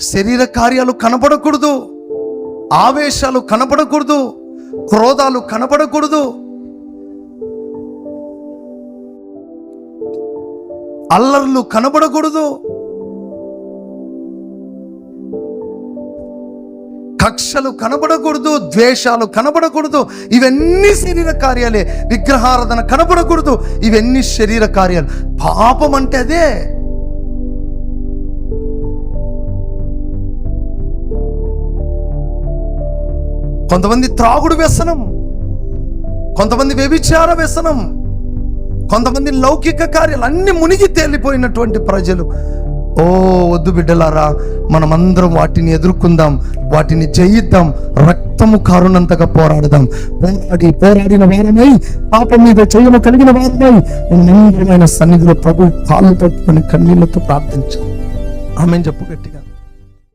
శరీర కార్యాలు కనపడకూడదు, ఆవేశాలు కనపడకూడదు, క్రోధాలు కనపడకూడదు, అల్లర్లు కనపడకూడదు, కక్షలు కనపడకూడదు, ద్వేషాలు కనపడకూడదు. ఇవన్నీ శరీర కార్యాలే. విగ్రహారాధన కనపడకూడదు. ఇవన్నీ శరీర కార్యాలు. పాపం అంటే అదే. కొంతమంది త్రాగుడు వ్యసనం, కొంతమంది వ్యభిచార వ్యసనం, కొంతమంది లౌకిక కార్యాలు, అన్ని మునిగి తేలిపోయినటువంటి ప్రజలు. ఓ వద్దు బిడ్డలారా, మనమందరం వాటిని ఎదుర్కొందాం, వాటిని జయిద్దాం, రక్తము కారునంతగా పోరాడదాం. పోరాడిన వారమై, పాపం మీద చేయము కలిగిన వారమై మనమందరమైన సన్నిధిలో ప్రభు కాళ్ళు పట్టుకొని కన్నీళ్లతో ప్రార్థించాం. ఆమేన్ చెప్పు గట్టిగా.